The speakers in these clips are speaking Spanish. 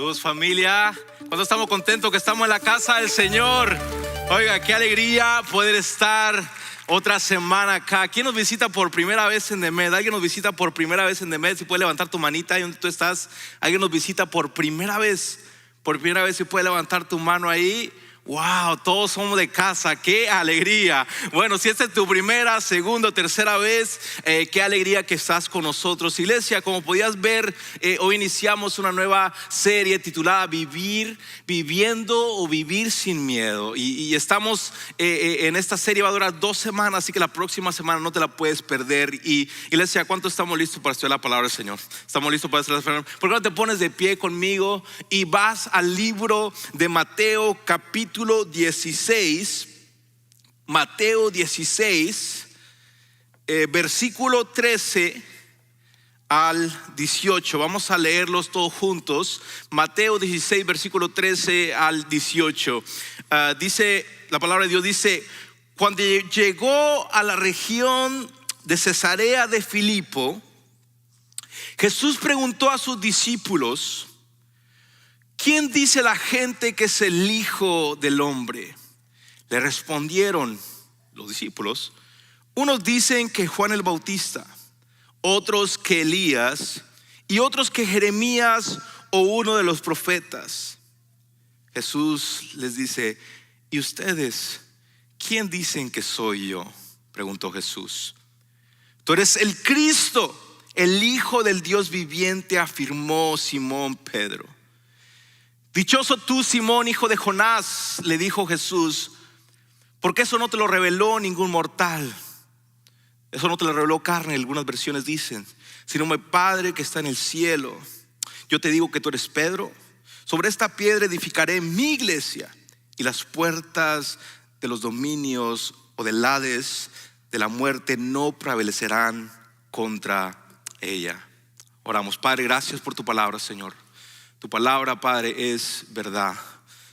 Saludos, familia. ¿Cuántos estamos contentos que estamos en la casa del Señor? Oiga, qué alegría poder estar otra semana acá. ¿Quién nos visita por primera vez en Demed? ¿Alguien nos visita por primera vez en Demed? Si puedes levantar tu manita ahí donde tú estás. ¿Alguien nos visita por primera vez? Por primera vez, si puedes levantar tu mano ahí. Wow, todos somos de casa, qué alegría. Bueno, si esta es tu primera, segunda o tercera vez, qué alegría que estás con nosotros. Iglesia, como podías ver, hoy iniciamos una nueva serie titulada Viviendo o Vivir sin Miedo. Y estamos en esta serie, va a durar 2 semanas, así que la próxima semana no te la puedes perder. Y iglesia, ¿cuánto estamos listos para estudiar la palabra del Señor? ¿Estamos listos para estudiar la palabra? ¿Por qué no te pones de pie conmigo y vas al libro de Mateo capítulo 16, Mateo 16, versículo 13 al 18. Vamos a leerlos todos juntos. Mateo 16, versículo 13 al 18. Dice, la palabra de Dios dice: cuando llegó a la región de Cesarea de Filipo, Jesús preguntó a sus discípulos: ¿quién dice la gente que es el Hijo del Hombre? Le respondieron los discípulos: unos dicen que Juan el Bautista, otros que Elías, y otros que Jeremías o uno de los profetas. Jesús les dice: ¿y ustedes quién dicen que soy yo? Preguntó Jesús. Tú eres el Cristo, el Hijo del Dios viviente, afirmó Simón Pedro. Dichoso tú, Simón, hijo de Jonás, le dijo Jesús, porque eso no te lo reveló ningún mortal. Eso no te lo reveló carne, algunas versiones dicen, sino mi Padre que está en el cielo. Yo te digo que tú eres Pedro. Sobre esta piedra edificaré mi iglesia, y las puertas de los dominios o del Hades, de la muerte, no prevalecerán contra ella. Oramos. Padre, gracias por tu palabra, Señor. Tu palabra, Padre, es verdad.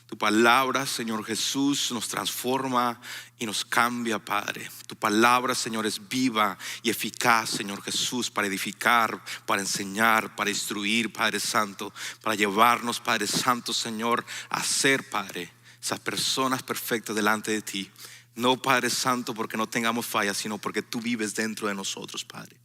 Tu palabra, Señor Jesús, nos transforma y nos cambia, Padre. Tu palabra, Señor, es viva y eficaz, Señor Jesús, para edificar, para enseñar, para instruir, Padre Santo, para llevarnos, Padre Santo, Señor, a ser, Padre, esas personas perfectas delante de ti. No, Padre Santo, porque no tengamos fallas, sino porque tú vives dentro de nosotros, Padre.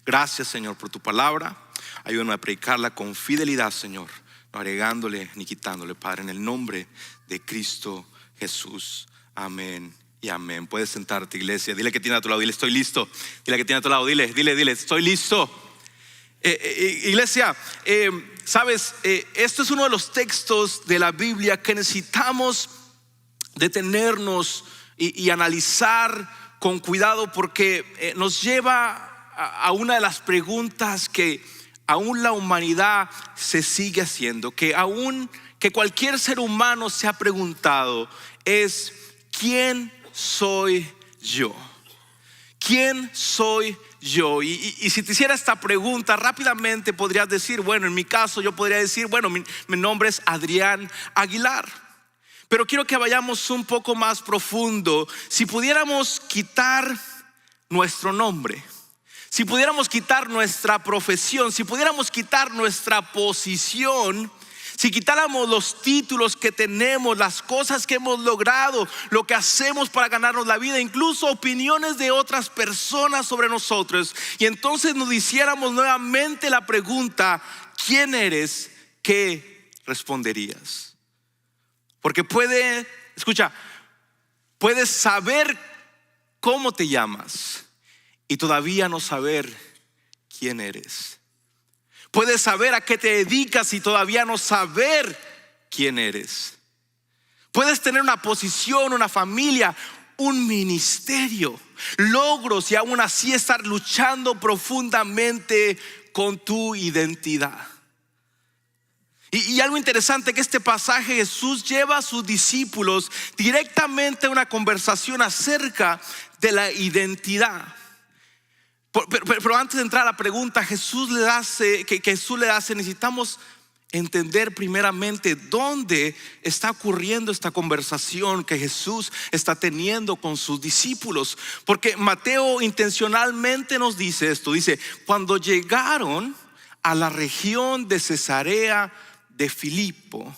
Gracias, Señor, por tu palabra. Ayúdame a predicarla con fidelidad, Señor, no agregándole ni quitándole, Padre, en el nombre de Cristo Jesús. Amén y amén. Puedes sentarte, iglesia. Dile que tiene a tu lado, dile: estoy listo. Dile que tiene a tu lado, dile: estoy listo. Iglesia, sabes, esto es uno de los textos de la Biblia que necesitamos detenernos y analizar con cuidado, porque nos lleva a una de las preguntas que aún la humanidad se sigue haciendo, que cualquier ser humano se ha preguntado, es: ¿quién soy yo? ¿Quién soy yo? Y si te hiciera esta pregunta, rápidamente podrías decir, bueno, en mi caso yo podría decir, bueno, mi nombre es Adrián Aguilar. Pero quiero que vayamos un poco más profundo. Si pudiéramos quitar nuestro nombre, si pudiéramos quitar nuestra profesión, si pudiéramos quitar nuestra posición, si quitáramos los títulos que tenemos, las cosas que hemos logrado, lo que hacemos para ganarnos la vida, incluso opiniones de otras personas sobre nosotros, y entonces nos hiciéramos nuevamente la pregunta: ¿quién eres? ¿Qué responderías? Porque puedes saber cómo te llamas y todavía no saber quién eres. Puedes saber a qué te dedicas y todavía no saber quién eres. Puedes tener una posición, una familia, un ministerio, logros, y aún así estar luchando profundamente con tu identidad. Y algo interesante, que este pasaje Jesús lleva a sus discípulos directamente a una conversación acerca de la identidad. Pero antes de entrar a la pregunta, Jesús le hace, necesitamos entender primeramente dónde está ocurriendo esta conversación que Jesús está teniendo con sus discípulos. Porque Mateo intencionalmente nos dice esto. Dice: cuando llegaron a la región de Cesarea de Filipo.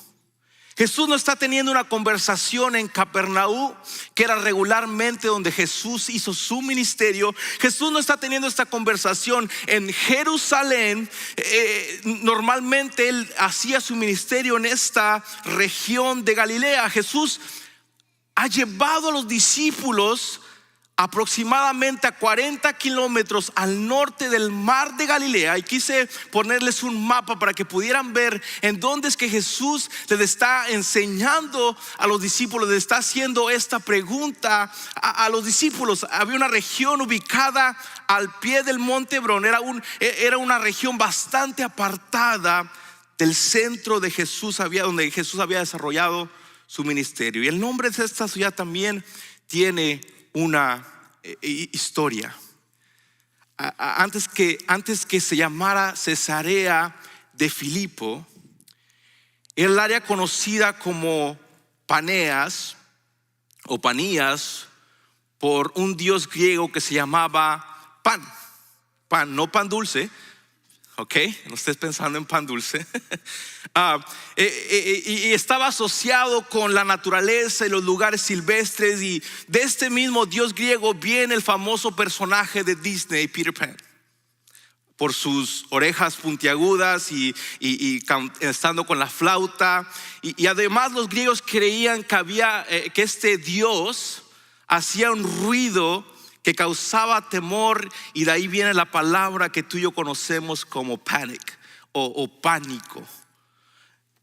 Jesús no está teniendo una conversación en Capernaum, que era regularmente donde Jesús hizo su ministerio. Jesús no está teniendo esta conversación en Jerusalén. Normalmente él hacía su ministerio en esta región de Galilea. Jesús ha llevado a los discípulos aproximadamente a 40 kilómetros al norte del mar de Galilea, y quise ponerles un mapa para que pudieran ver en dónde es que Jesús les está enseñando a los discípulos, les está haciendo esta pregunta a los discípulos. Había una región ubicada al pie del monte Hebrón. Era una región bastante apartada del centro de Jesús, donde Jesús había desarrollado su ministerio. Y el nombre de esta ciudad también tiene una historia. Antes que se llamara Cesarea de Filipo, era el área conocida como Paneas o Panías, por un dios griego que se llamaba Pan, no pan dulce. Ok, no estés pensando en pan dulce. Y estaba asociado con la naturaleza y los lugares silvestres. Y de este mismo dios griego viene el famoso personaje de Disney, Peter Pan, por sus orejas puntiagudas y estando con la flauta. Y además los griegos creían que este dios hacía un ruido que causaba temor, y de ahí viene la palabra que tú y yo conocemos como panic o pánico.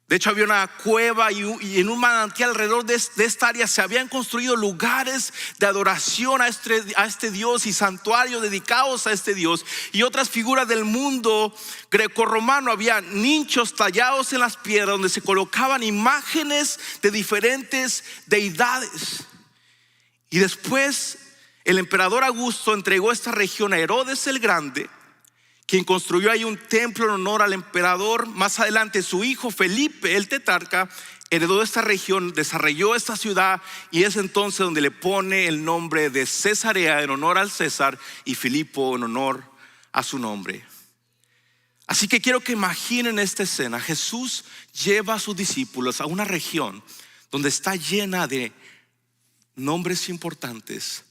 De hecho, había una cueva y en un manantial alrededor de esta área se habían construido lugares de adoración a este Dios, y santuarios dedicados a este Dios, y otras figuras del mundo grecorromano. Había nichos tallados en las piedras donde se colocaban imágenes de diferentes deidades. Y después el emperador Augusto entregó esta región a Herodes el Grande, quien construyó ahí un templo en honor al emperador. Más adelante su hijo Felipe el tetrarca heredó esta región, desarrolló esta ciudad, y es entonces donde le pone el nombre de Cesarea en honor al César, y Filipo en honor a su nombre. Así que quiero que imaginen esta escena. Jesús lleva a sus discípulos a una región donde está llena de nombres importantes,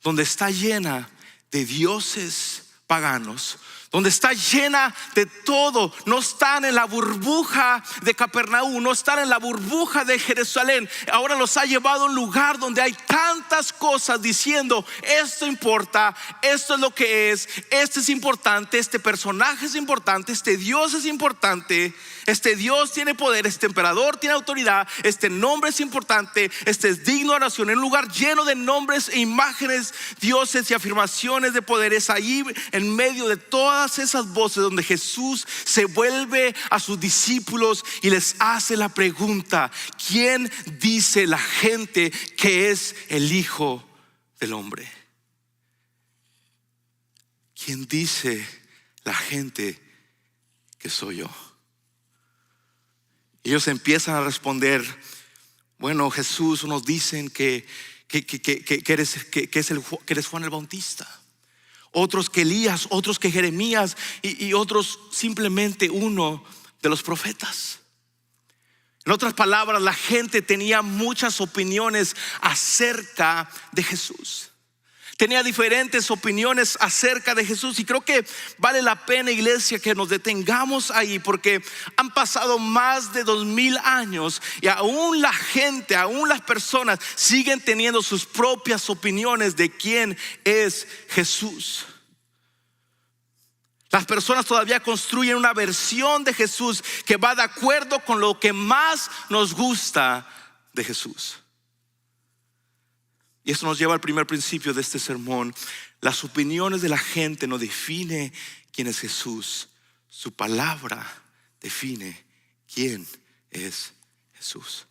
donde está llena de dioses paganos, donde está llena de todo. No están en la burbuja de Capernaum, no están en la burbuja de Jerusalén. Ahora los ha llevado a un lugar donde hay tantas cosas diciendo: esto importa, esto es lo que es, este es importante, este personaje es importante, este Dios es importante, este Dios tiene poder, este emperador tiene autoridad, este nombre es importante, este es digno de oración. En un lugar lleno de nombres e imágenes, dioses y afirmaciones de poderes, ahí en medio de todas esas voces, donde Jesús se vuelve a sus discípulos y les hace la pregunta: ¿quién dice la gente que es el Hijo del Hombre? ¿Quién dice la gente que soy yo? Y ellos empiezan a responder: bueno, Jesús, unos dicen que eres Juan el Bautista, otros que Elías, otros que Jeremías, y otros simplemente uno de los profetas. En otras palabras, la gente tenía muchas opiniones acerca de Jesús. Tenía diferentes opiniones acerca de Jesús, y creo que vale la pena, iglesia, que nos detengamos ahí, porque han pasado más de 2000 años y aún la gente, aún las personas siguen teniendo sus propias opiniones de quién es Jesús. Las personas todavía construyen una versión de Jesús que va de acuerdo con lo que más nos gusta de Jesús. Y esto nos lleva al primer principio de este sermón: las opiniones de la gente no define quién es Jesús. Su palabra define quién es Jesús.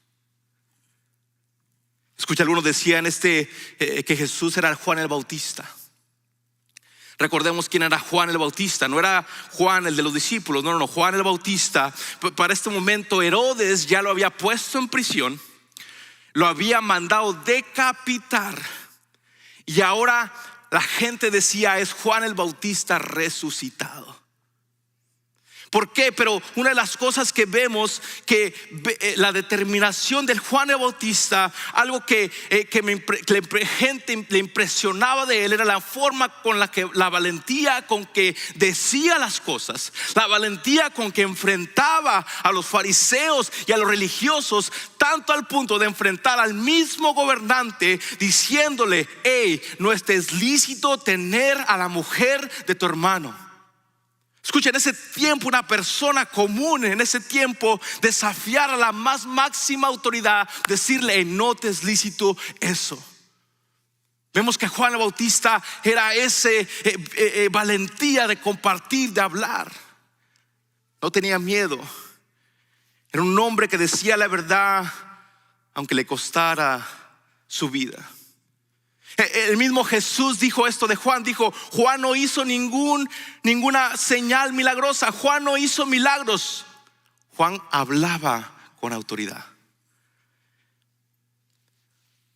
Escucha, algunos decían que Jesús era Juan el Bautista. Recordemos quién era Juan el Bautista. No era Juan el de los discípulos, no, Juan el Bautista. Para este momento Herodes ya lo había puesto en prisión, lo había mandado decapitar, y ahora la gente decía: es Juan el Bautista resucitado. ¿Por qué? Pero una de las cosas que vemos que la determinación del Juan el Bautista, algo que gente le impresionaba de él, era la forma con la valentía con que decía las cosas, la valentía con que enfrentaba a los fariseos y a los religiosos, tanto al punto de enfrentar al mismo gobernante diciéndole: hey, no es lícito tener a la mujer de tu hermano. Escucha, en ese tiempo una persona común en ese tiempo desafiar a la más máxima autoridad, decirle: hey, no te es lícito eso. Vemos que Juan el Bautista era ese valentía de compartir, de hablar. No tenía miedo. Era un hombre que decía la verdad aunque le costara su vida. El mismo Jesús dijo esto de Juan. Dijo: Juan no hizo ninguna señal milagrosa. Juan no hizo milagros. Juan hablaba con autoridad.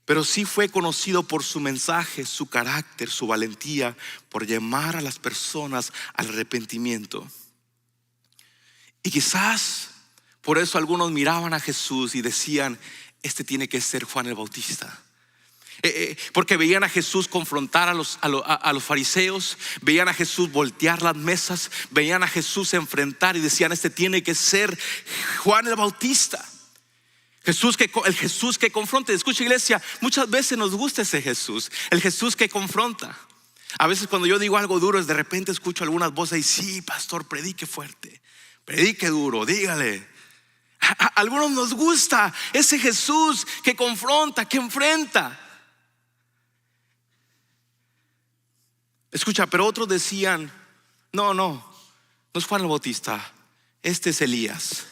Pero sí fue conocido por su mensaje, su carácter, su valentía, por llamar a las personas al arrepentimiento. Y quizás por eso algunos miraban a Jesús y decían: este tiene que ser Juan el Bautista. Porque veían a Jesús confrontar a los fariseos, veían a Jesús voltear las mesas, veían a Jesús enfrentar y decían: este tiene que ser Juan el Bautista. El Jesús que confronta. Escucha, iglesia, muchas veces nos gusta ese Jesús, el Jesús que confronta. A veces cuando yo digo algo duro, de repente escucho algunas voces y: sí, pastor, predique fuerte, predique duro, dígale. A algunos nos gusta ese Jesús que confronta, que enfrenta. Escucha, pero otros decían: no es Juan el Bautista, este es Elías.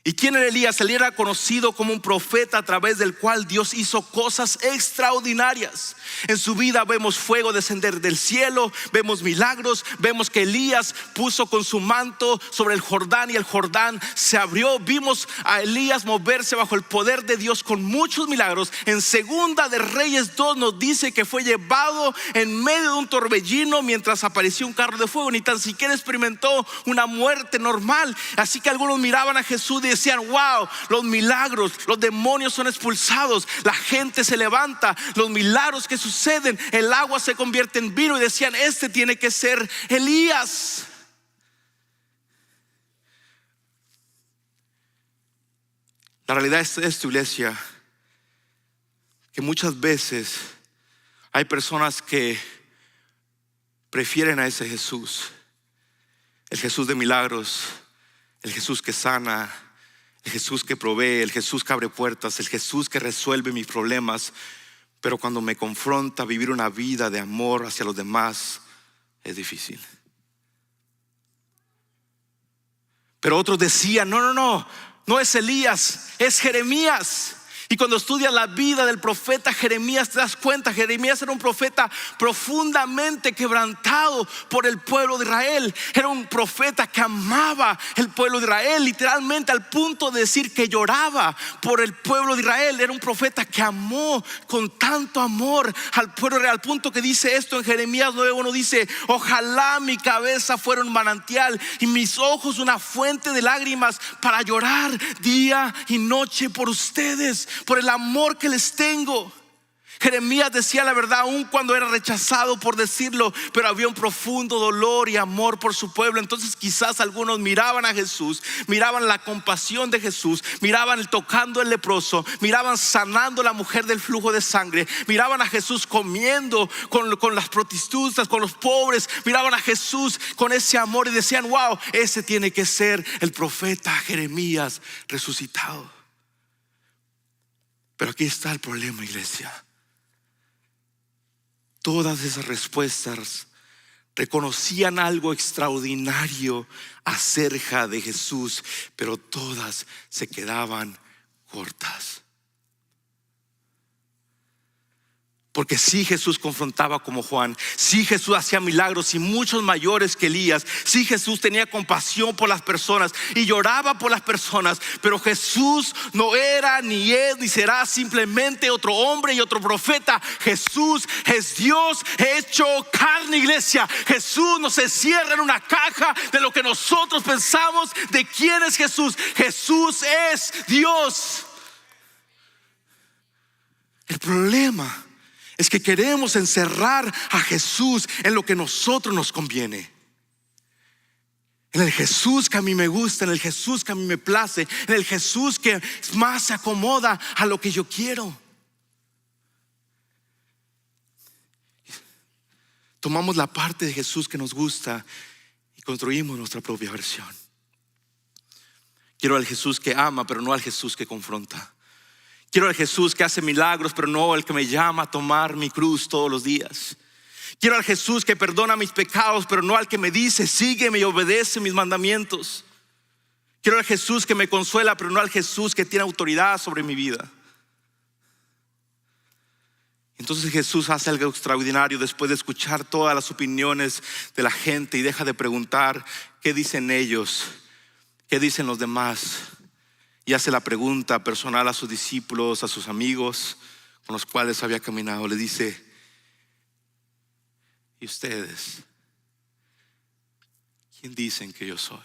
¿Y quién era Elías? Él era conocido como un profeta a través del cual Dios hizo cosas extraordinarias. En su vida vemos fuego descender del cielo, vemos milagros, vemos que Elías puso con su manto sobre el Jordán y el Jordán se abrió. Vimos a Elías moverse bajo el poder de Dios con muchos milagros. En Segunda de Reyes 2 nos dice que fue llevado en medio de un torbellino mientras apareció un carro de fuego. Ni tan siquiera experimentó una muerte normal. Así que algunos miraban a Jesús y decían: wow, los milagros, los demonios son expulsados, la gente se levanta, los milagros que suceden, el agua se convierte en vino. Y decían: este tiene que ser Elías. La realidad es esto, iglesia, que muchas veces hay personas que prefieren a ese Jesús, el Jesús de milagros, el Jesús que sana, el Jesús que provee, el Jesús que abre puertas, el Jesús que resuelve mis problemas. Pero cuando me confronta a vivir una vida de amor hacia los demás, es difícil. Pero otros decían: no es Elías, es Jeremías. Y cuando estudias la vida del profeta Jeremías, te das cuenta, Jeremías era un profeta profundamente quebrantado por el pueblo de Israel. Era un profeta que amaba el pueblo de Israel, literalmente al punto de decir que lloraba por el pueblo de Israel. Era un profeta que amó con tanto amor al pueblo de Israel, al punto que dice esto en Jeremías 9:1, dice: ojalá mi cabeza fuera un manantial y mis ojos una fuente de lágrimas para llorar día y noche por ustedes, por el amor que les tengo. Jeremías decía la verdad aun cuando era rechazado por decirlo, pero había un profundo dolor y amor por su pueblo. Entonces quizás algunos miraban a Jesús, miraban la compasión de Jesús, miraban el tocando el leproso, miraban sanando a la mujer del flujo de sangre, miraban a Jesús comiendo con las prostitutas, con los pobres, miraban a Jesús con ese amor y decían: wow, ese tiene que ser el profeta Jeremías resucitado. Pero aquí está el problema, iglesia. Todas esas respuestas reconocían algo extraordinario acerca de Jesús, pero todas se quedaban cortas. Porque sí, Jesús confrontaba como Juan. Sí, Jesús hacía milagros y muchos mayores que Elías. Sí, Jesús tenía compasión por las personas y lloraba por las personas. Pero Jesús no era, ni es, ni será simplemente otro hombre y otro profeta. Jesús es Dios hecho carne, iglesia. Jesús no se cierra en una caja de lo que nosotros pensamos de quién es Jesús. Jesús es Dios. El problema es que queremos encerrar a Jesús en lo que a nosotros nos conviene. En el Jesús que a mí me gusta, en el Jesús que a mí me place, en el Jesús que más se acomoda a lo que yo quiero. Tomamos la parte de Jesús que nos gusta y construimos nuestra propia versión. Quiero al Jesús que ama, pero no al Jesús que confronta. Quiero al Jesús que hace milagros, pero no el que me llama a tomar mi cruz todos los días. Quiero al Jesús que perdona mis pecados, pero no al que me dice, sígueme y obedece mis mandamientos. Quiero al Jesús que me consuela, pero no al Jesús que tiene autoridad sobre mi vida. Entonces Jesús hace algo extraordinario después de escuchar todas las opiniones de la gente y deja de preguntar qué dicen ellos, qué dicen los demás. Y hace la pregunta personal a sus discípulos, a sus amigos con los cuales había caminado. Le dice: ¿y ustedes? ¿Quién dicen que yo soy?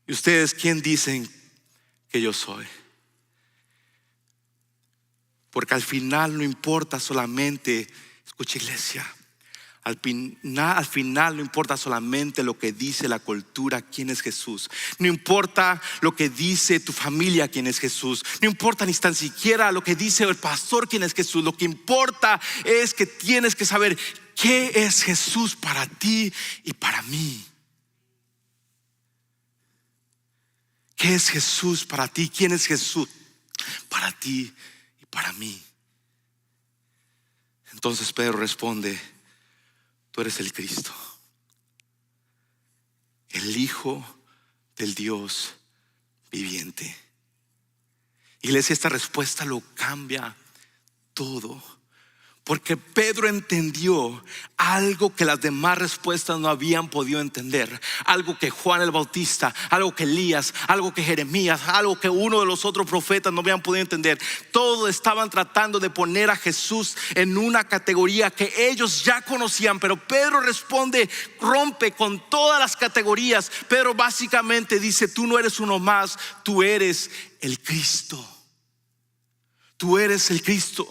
¿Y ustedes quién dicen que yo soy? Porque al final no importa solamente, escucha iglesia, al final no importa solamente lo que dice la cultura, quién es Jesús. No importa lo que dice tu familia, quién es Jesús. No importa ni tan siquiera lo que dice el pastor, quién es Jesús. Lo que importa es que tienes que saber qué es Jesús para ti y para mí. ¿Qué es Jesús para ti? ¿Quién es Jesús para ti y para mí? Entonces Pedro responde: tú eres el Cristo, el Hijo del Dios viviente. Iglesia, esta respuesta lo cambia todo. Porque Pedro entendió algo que las demás respuestas no habían podido entender. Algo que Juan el Bautista, algo que Elías, algo que Jeremías, algo que uno de los otros profetas no habían podido entender. Todos estaban tratando de poner a Jesús en una categoría que ellos ya conocían. Pero Pedro responde, rompe con todas las categorías. Pedro básicamente dice: tú no eres uno más, tú eres el Cristo. Tú eres el Cristo.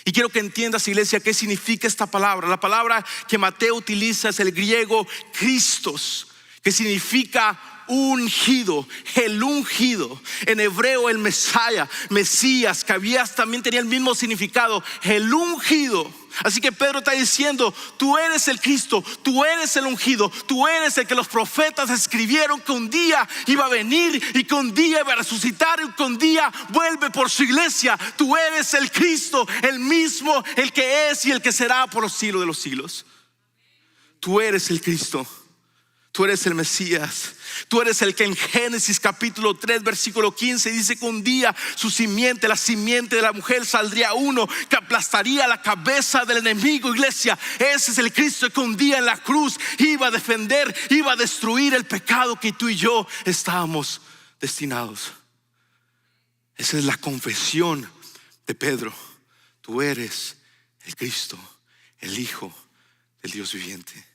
Y quiero que entiendas, iglesia, qué significa esta palabra. La palabra que Mateo utiliza es el griego Christos, que significa ungido, el ungido. En hebreo el Mesías, que también tenía el mismo significado, el ungido. Así que Pedro está diciendo: tú eres el Cristo, tú eres el ungido, tú eres el que los profetas escribieron que un día iba a venir y que un día iba a resucitar y que un día vuelve por su iglesia. Tú eres el Cristo, el mismo, el que es y el que será por los siglos de los siglos. Tú eres el Cristo. Tú eres el Mesías. Tú eres el que en Génesis capítulo 3 versículo 15 dice que un día su simiente, la simiente de la mujer, saldría uno que aplastaría la cabeza del enemigo. Iglesia, ese es el Cristo que un día en la cruz iba a defender, iba a destruir el pecado que tú y yo estábamos destinados. Esa es la confesión de Pedro. Tú eres el Cristo, el Hijo del Dios viviente.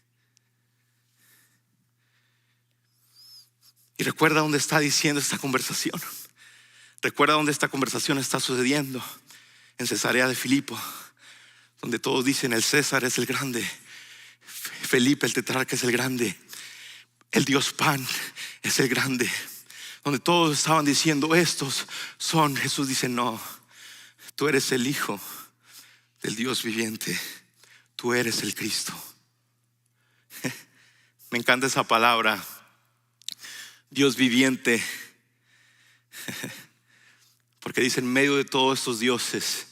Y recuerda dónde está diciendo esta conversación. Recuerda dónde esta conversación está sucediendo: en Cesarea de Filipo, donde todos dicen: el César es el grande, Felipe el tetrarca es el grande, el Dios Pan es el grande. Donde todos estaban diciendo: estos son. Jesús dice: no, tú eres el Hijo del Dios viviente, tú eres el Cristo. Me encanta esa palabra, Dios viviente, porque dice: en medio de todos estos dioses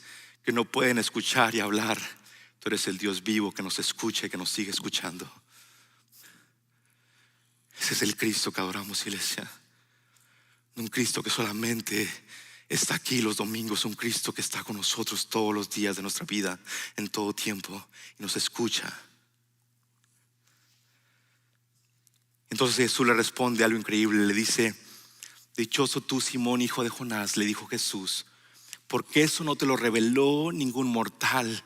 que no pueden escuchar y hablar, tú eres el Dios vivo que nos escucha y que nos sigue escuchando. Ese es el Cristo que adoramos, iglesia. No un Cristo que solamente está aquí los domingos, un Cristo que está con nosotros todos los días de nuestra vida, en todo tiempo, y nos escucha. Entonces Jesús le responde algo increíble, le dice: dichoso tú, Simón, hijo de Jonás, le dijo Jesús, porque eso no te lo reveló ningún mortal,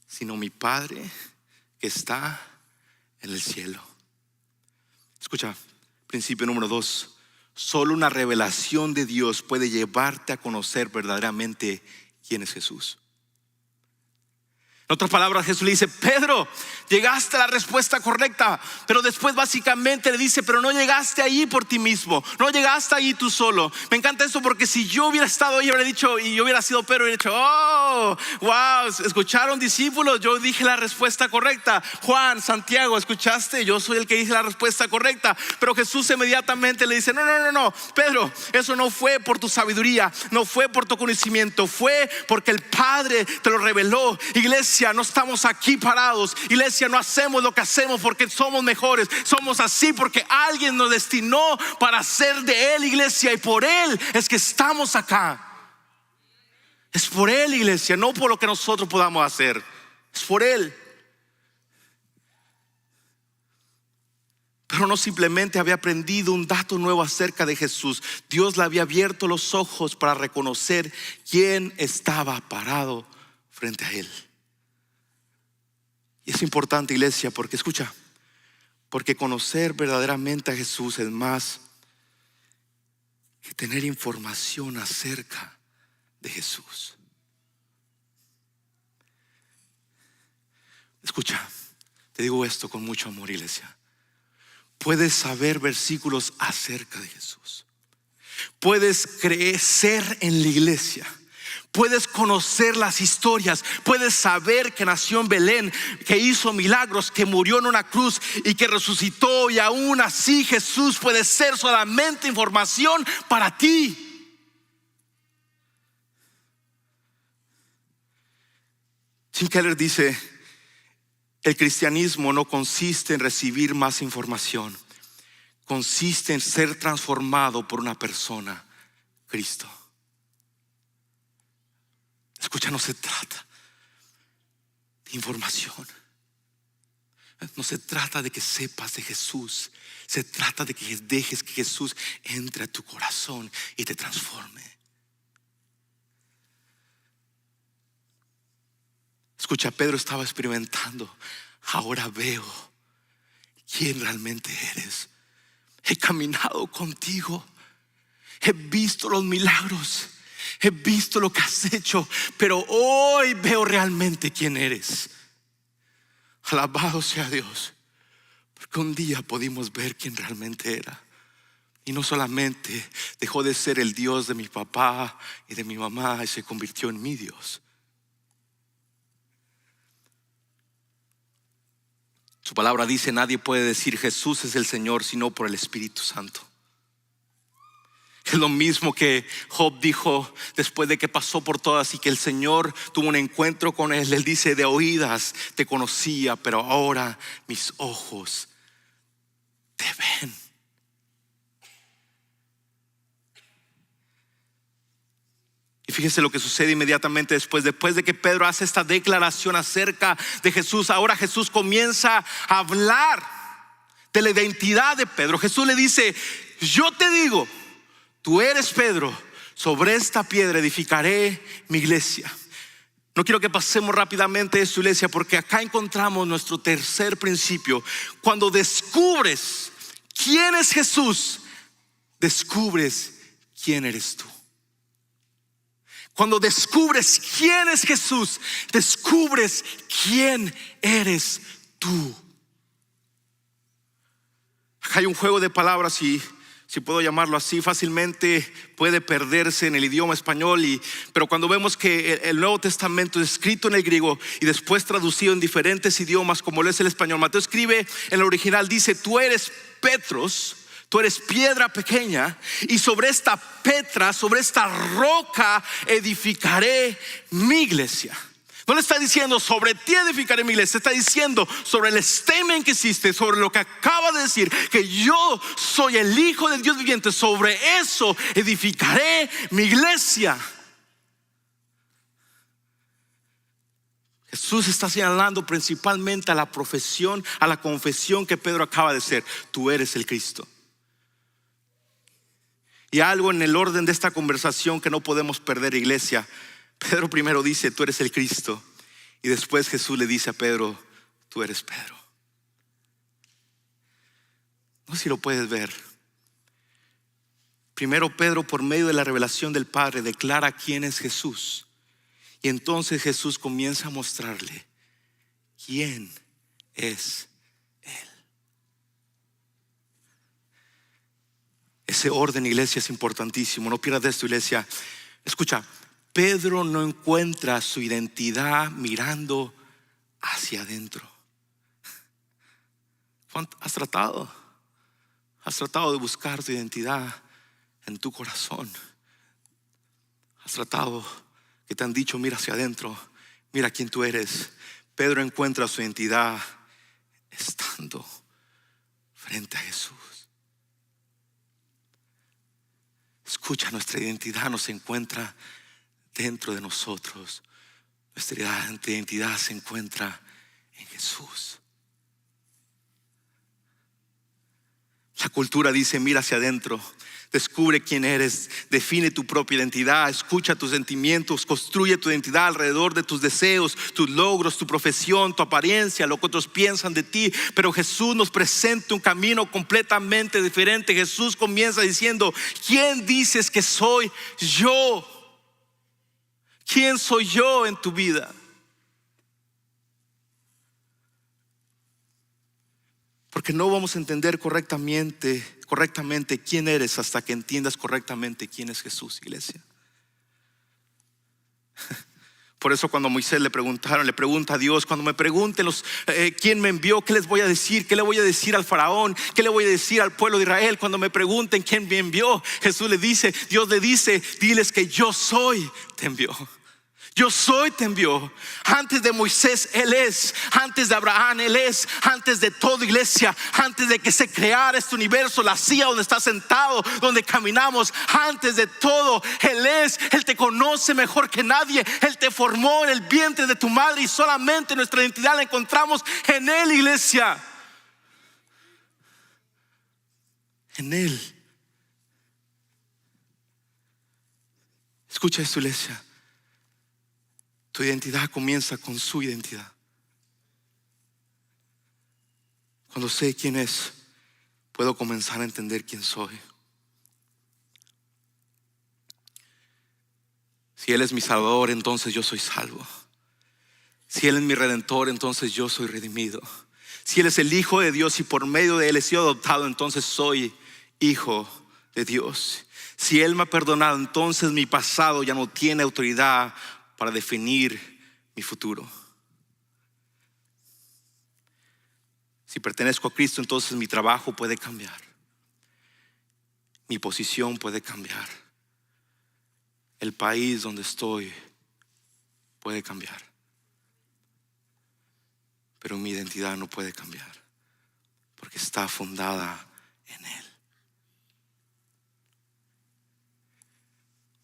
sino mi Padre que está en el cielo. Escucha, principio número 2. Solo una revelación de Dios puede llevarte a conocer verdaderamente quién es Jesús. En otras palabras, Jesús le dice: Pedro, llegaste a la respuesta correcta. Pero después básicamente le dice: pero no llegaste ahí por ti mismo, no llegaste ahí tú solo. Me encanta eso, porque si yo hubiera estado ahí, hubiera dicho, y yo hubiera sido Pedro, hubiera dicho: oh, wow, escucharon discípulos, yo dije la respuesta correcta. Juan, Santiago, ¿escuchaste? Yo soy el que dice la respuesta correcta. Pero Jesús inmediatamente le dice: no, Pedro, eso no fue por tu sabiduría, no fue por tu conocimiento, fue porque el Padre te lo reveló. Iglesia, no estamos aquí parados. Iglesia, no hacemos lo que hacemos porque somos mejores. Somos así porque alguien nos destinó para ser de Él, iglesia, y por Él es que estamos acá. Es por Él, iglesia, no por lo que nosotros podamos hacer. Es por Él. Pero no simplemente había aprendido un dato nuevo acerca de Jesús. Dios le había abierto los ojos para reconocer quién estaba parado frente a Él. Y es importante, iglesia, porque escucha, porque conocer verdaderamente a Jesús es más que tener información acerca de Jesús. Escucha, te digo esto con mucho amor, iglesia. Puedes saber versículos acerca de Jesús, puedes crecer en la iglesia, puedes conocer las historias, puedes saber que nació en Belén, que hizo milagros, que murió en una cruz y que resucitó, y aún así Jesús puede ser solamente información para ti. Tim Keller dice: el cristianismo no consiste en recibir más información, consiste en ser transformado por una persona, Cristo. Escucha, no se trata de información, no se trata de que sepas de Jesús, se trata de que dejes que Jesús entre a tu corazón y te transforme. Escucha, Pedro estaba experimentando: ahora veo quién realmente eres. He caminado contigo, he visto los milagros, he visto lo que has hecho, pero hoy veo realmente quién eres. Alabado sea Dios, porque un día pudimos ver quién realmente era. Y no solamente dejó de ser el Dios de mi papá y de mi mamá y se convirtió en mi Dios. Su palabra dice: nadie puede decir Jesús es el Señor sino por el Espíritu Santo. Es lo mismo que Job dijo después de que pasó por todas y que el Señor tuvo un encuentro con él. Él dice: de oídas te conocía, pero ahora mis ojos te ven. Y fíjese lo que sucede inmediatamente después de que Pedro hace esta declaración acerca de Jesús. Ahora Jesús comienza a hablar de la identidad de Pedro. Jesús le dice: yo te digo, tú eres Pedro, sobre esta piedra edificaré mi iglesia. No quiero que pasemos rápidamente esto, iglesia, porque acá encontramos nuestro tercer principio. Cuando descubres quién es Jesús, descubres quién eres tú. Cuando descubres quién es Jesús, descubres quién eres tú. Acá hay un juego de palabras, y si puedo llamarlo así, fácilmente puede perderse en el idioma español, pero cuando vemos que el Nuevo Testamento es escrito en el griego y después traducido en diferentes idiomas como lo es el español, Mateo escribe en el original, dice: tú eres Petros, tú eres piedra pequeña, y sobre esta Petra, sobre esta roca edificaré mi iglesia. No le está diciendo sobre ti edificaré mi iglesia. Está diciendo sobre el statement que hiciste, sobre lo que acaba de decir, que yo soy el Hijo del Dios viviente. Sobre eso edificaré mi iglesia. Jesús está señalando principalmente a la profesión, a la confesión que Pedro acaba de hacer. Tú eres el Cristo. Y algo en el orden de esta conversación que no podemos perder, iglesia. Pedro primero dice, tú eres el Cristo. Y después Jesús le dice a Pedro, tú eres Pedro. No sé si lo puedes ver. Primero Pedro, por medio de la revelación del Padre, declara quién es Jesús. Y entonces Jesús comienza a mostrarle quién es Él. Ese orden, iglesia, es importantísimo. No pierdas esto, iglesia. Escucha, Pedro no encuentra su identidad mirando hacia adentro. ¿Has tratado de buscar tu identidad en tu corazón? ¿Has tratado que te han dicho mira hacia adentro, mira quién tú eres? Pedro encuentra su identidad estando frente a Jesús. Escucha, nuestra identidad no se encuentra dentro de nosotros. Nuestra identidad se encuentra en Jesús. La cultura dice mira hacia adentro, descubre quién eres, define tu propia identidad, escucha tus sentimientos, construye tu identidad alrededor de tus deseos, tus logros, tu profesión, tu apariencia, lo que otros piensan de ti. Pero Jesús nos presenta un camino completamente diferente. Jesús comienza diciendo, ¿quién dices que soy yo? ¿Quién soy yo en tu vida? Porque no vamos a entender correctamente quién eres hasta que entiendas correctamente quién es Jesús, iglesia. Por eso cuando a Moisés le pregunta a Dios, cuando me pregunten quién me envió, ¿qué les voy a decir? ¿Qué le voy a decir al faraón? ¿Qué le voy a decir al pueblo de Israel? Cuando me pregunten quién me envió, Dios le dice, diles que yo soy, te envió. Yo soy, te envió. Antes de Moisés Él es, antes de Abraham Él es, antes de toda iglesia, antes de que se creara este universo, la silla donde está sentado, donde caminamos, antes de todo Él es. Él te conoce mejor que nadie. Él te formó en el vientre de tu madre y solamente nuestra identidad la encontramos en Él, iglesia. En Él. Escucha esto, iglesia. Tu identidad comienza con su identidad. Cuando sé quién es, puedo comenzar a entender quién soy. Si Él es mi Salvador, entonces yo soy salvo. Si Él es mi Redentor, entonces yo soy redimido. Si Él es el Hijo de Dios y por medio de Él he sido adoptado, entonces soy hijo de Dios. Si Él me ha perdonado, entonces mi pasado ya no tiene autoridad para definir mi futuro. Si pertenezco a Cristo, entonces mi trabajo puede cambiar. Mi posición puede cambiar. El país donde estoy puede cambiar. Pero mi identidad no puede cambiar, porque está fundada en Él.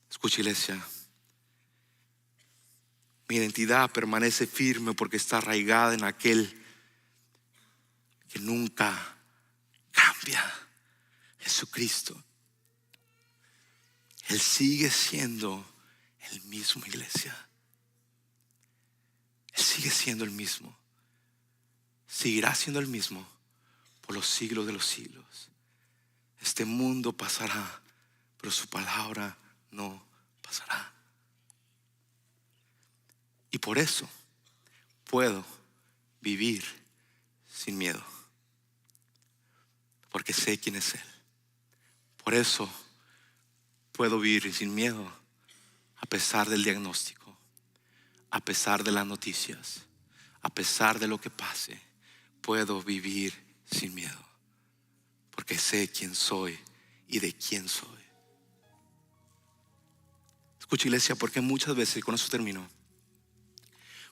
Escucha, iglesia. Mi identidad permanece firme porque está arraigada en aquel que nunca cambia, Jesucristo. Él sigue siendo el mismo, iglesia. Él sigue siendo el mismo. Seguirá siendo el mismo por los siglos de los siglos. Este mundo pasará, pero su palabra no pasará. Y por eso puedo vivir sin miedo, porque sé quién es Él. Por eso puedo vivir sin miedo, a pesar del diagnóstico, a pesar de las noticias, a pesar de lo que pase. Puedo vivir sin miedo, porque sé quién soy y de quién soy. Escucha, iglesia, porque muchas veces, con eso termino,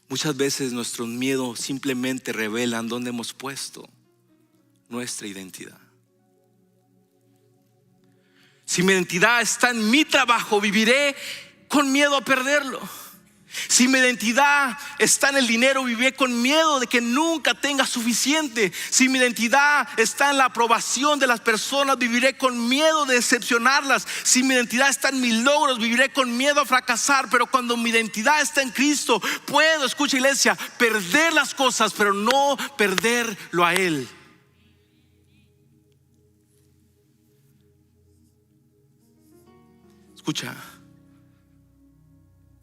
Muchas veces nuestros miedos simplemente revelan dónde hemos puesto nuestra identidad. Si mi identidad está en mi trabajo, viviré con miedo a perderlo. Si mi identidad está en el dinero, viviré con miedo de que nunca tenga suficiente. Si mi identidad está en la aprobación de las personas, viviré con miedo de decepcionarlas. Si mi identidad está en mis logros, viviré con miedo a fracasar. Pero cuando mi identidad está en Cristo, puedo, escucha iglesia, perder las cosas, pero no perderlo a Él. Escucha,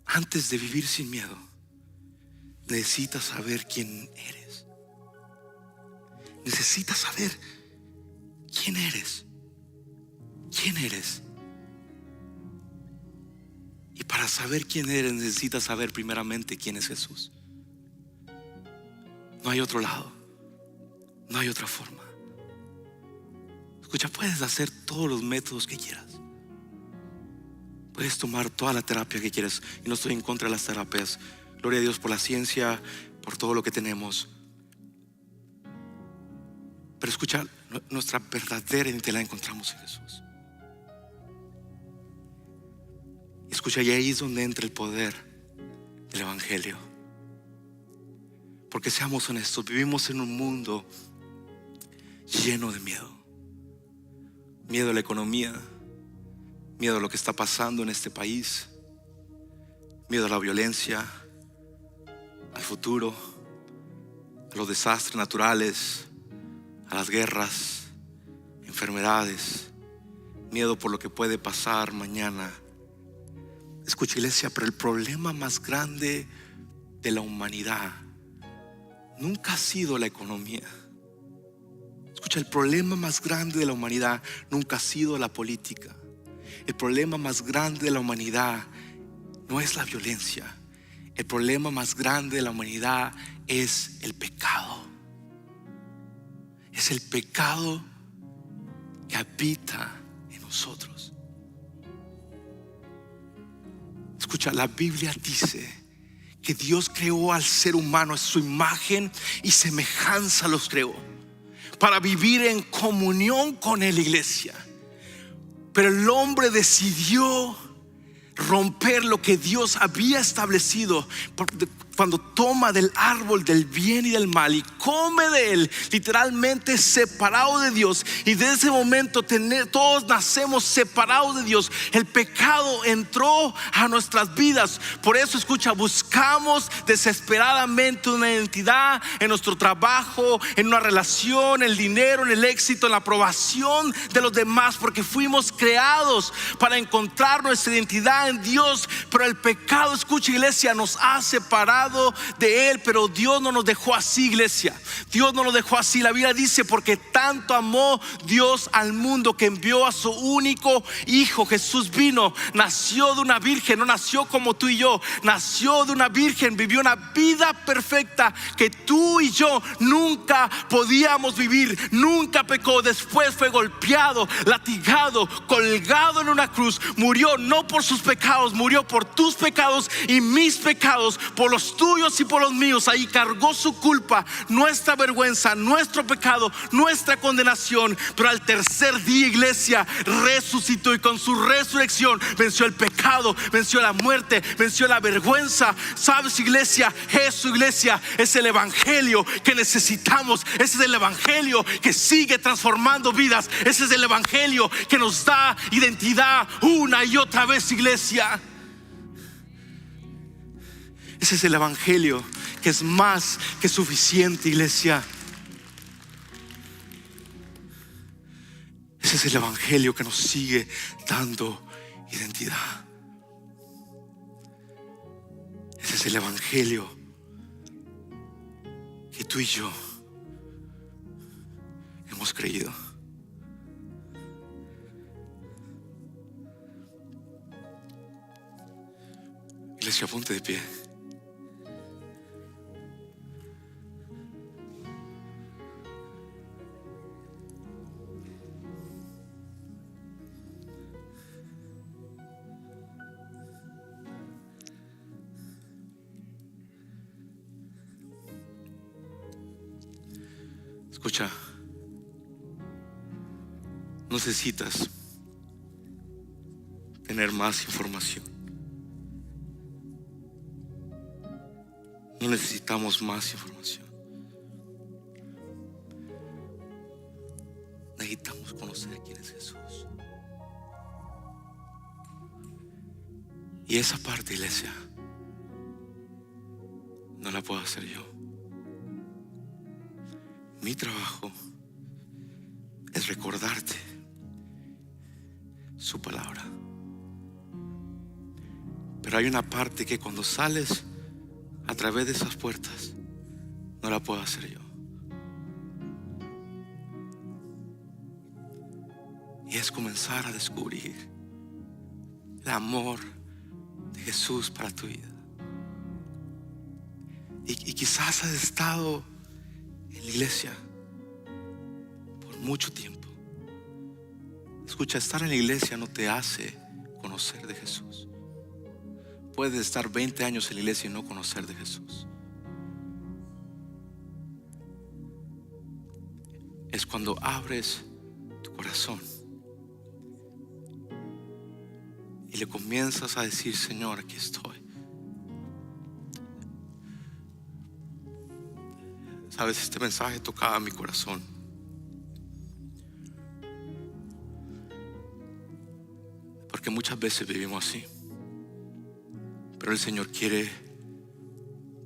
antes de vivir sin miedo, necesitas saber quién eres. Necesitas saber quién eres. ¿Quién eres? Y para saber quién eres, necesitas saber primeramente quién es Jesús. No hay otro lado. No hay otra forma. Escucha, puedes hacer todos los métodos que quieras. Puedes tomar toda la terapia que quieras. Y no estoy en contra de las terapias. Gloria a Dios por la ciencia, por todo lo que tenemos. Pero escucha, nuestra verdadera identidad la encontramos en Jesús. Escucha, y ahí es donde entra el poder del Evangelio. Porque seamos honestos, vivimos en un mundo lleno de miedo. Miedo a la economía, miedo a lo que está pasando en este país, miedo a la violencia, al futuro, a los desastres naturales, a las guerras, enfermedades, miedo por lo que puede pasar mañana. Escucha iglesia, pero el problema más grande de la humanidad nunca ha sido la economía. Escucha, el problema más grande de la humanidad nunca ha sido la política. El problema más grande de la humanidad no es la violencia. El problema más grande de la humanidad es el pecado. Es el pecado que habita en nosotros. Escucha, la Biblia dice que Dios creó al ser humano a su imagen y semejanza los creó para vivir en comunión con Él, iglesia. Pero el hombre decidió romper lo que Dios había establecido cuando toma del árbol del bien y del mal y come de él, literalmente separado de Dios. Y desde ese momento todos nacemos separados de Dios. El pecado entró a nuestras vidas. Por eso escucha, buscamos desesperadamente una identidad en nuestro trabajo, en una relación, en el dinero, en el éxito, en la aprobación de los demás, porque fuimos creados para encontrar nuestra identidad en Dios. Pero el pecado, escucha iglesia, nos ha separado de Él. Pero Dios no nos dejó así, iglesia. Dios no nos dejó así. La Biblia dice: porque tanto amó Dios al mundo que envió a su único Hijo. Jesús vino, nació de una virgen, no nació como tú y yo, nació de una virgen, vivió una vida perfecta que tú y yo nunca podíamos vivir. Nunca pecó. Después fue golpeado, latigado, colgado en una cruz. Murió no por sus pecados, murió por tus pecados y mis pecados, por los tuyos y por los míos. Ahí cargó su culpa, nuestra vergüenza, nuestro pecado, nuestra condenación. Pero al tercer día, iglesia, resucitó, y con su resurrección venció el pecado, venció la muerte, venció la vergüenza. ¿Sabes, iglesia? Eso, iglesia, es el evangelio que necesitamos. Ese es el evangelio que sigue transformando vidas. Ese es el evangelio que nos da identidad una y otra vez, iglesia. Ese es el evangelio que es más que suficiente, iglesia. Ese es el evangelio que nos sigue dando identidad. Ese es el evangelio que tú y yo hemos creído. Iglesia, ponte de pie. Escucha, no necesitas tener más información. No necesitamos más información. Necesitamos conocer quién es Jesús. Y esa parte, iglesia, no la puedo hacer yo. Mi trabajo es recordarte su palabra. Pero hay una parte que cuando sales a través de esas puertas, no la puedo hacer yo. Y es comenzar a descubrir el amor de Jesús para tu vida. Y quizás has estado en la iglesia por mucho tiempo. Escucha, estar en la iglesia no te hace conocer de Jesús. Puedes estar 20 años en la iglesia y no conocer de Jesús. Es cuando abres tu corazón y le comienzas a decir: Señor, aquí estoy. Sabes, este mensaje tocaba mi corazón, porque muchas veces vivimos así. Pero el Señor quiere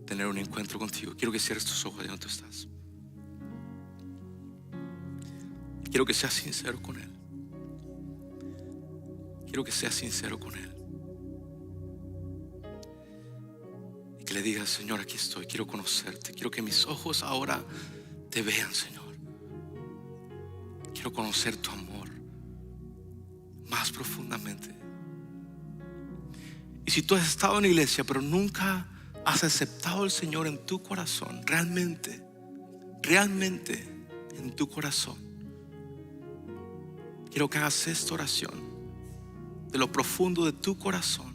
tener un encuentro contigo. Quiero que cierres tus ojos de donde tú estás. Quiero que seas sincero con Él. Quiero que seas sincero con Él. Y que le digas: Señor, aquí estoy, quiero conocerte. Quiero que mis ojos ahora te vean, Señor. Quiero conocer tu amor más profundamente. Y si tú has estado en la iglesia pero nunca has aceptado al Señor en tu corazón, realmente en tu corazón, quiero que hagas esta oración de lo profundo de tu corazón.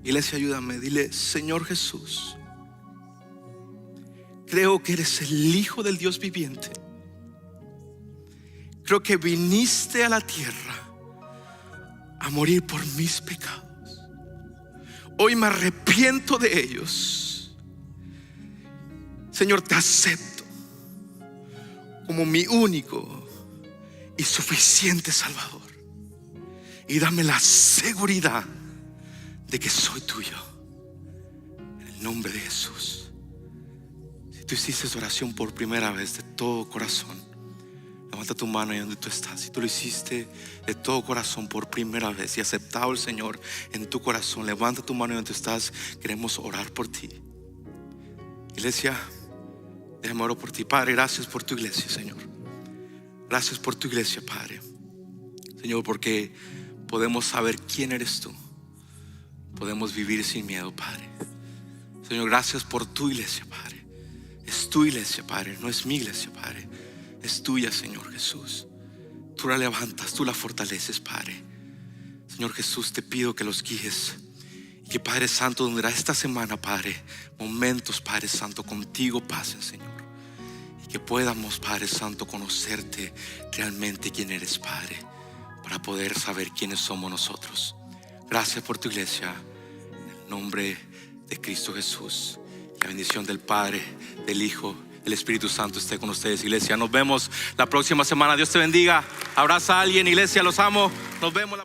Iglesia, ayúdame, dile: Señor Jesús, creo que eres el Hijo del Dios viviente. Creo que viniste a la tierra a morir por mis pecados. Hoy me arrepiento de ellos. Señor, te acepto como mi único y suficiente Salvador. Y dame la seguridad de que soy tuyo. En el nombre de Jesús. Si tú hiciste esa oración por primera vez de todo corazón, levanta tu mano ahí donde tú estás. Si tú lo hiciste de todo corazón por primera vez y aceptado al Señor en tu corazón, levanta tu mano ahí donde tú estás. Queremos orar por ti. Iglesia, déjame orar por ti. Padre, gracias por tu iglesia, Señor. Gracias por tu iglesia, Padre. Señor, porque podemos saber quién eres tú. Podemos vivir sin miedo, Padre. Señor, gracias por tu iglesia, Padre. Es tu iglesia, Padre, no es mi iglesia, Padre. Es tuya, Señor Jesús. Tú la levantas, tú la fortaleces, Padre. Señor Jesús, te pido que los guíes. Y que, Padre Santo, donde esta semana, Padre, momentos, Padre Santo, contigo pasen, Señor. Y que podamos, Padre Santo, conocerte realmente quién eres, Padre, para poder saber quiénes somos nosotros. Gracias por tu iglesia. En el nombre de Cristo Jesús. La bendición del Padre, del Hijo, el Espíritu Santo esté con ustedes, iglesia. Nos vemos la próxima semana. Dios te bendiga. Abraza a alguien, iglesia. Los amo. Nos vemos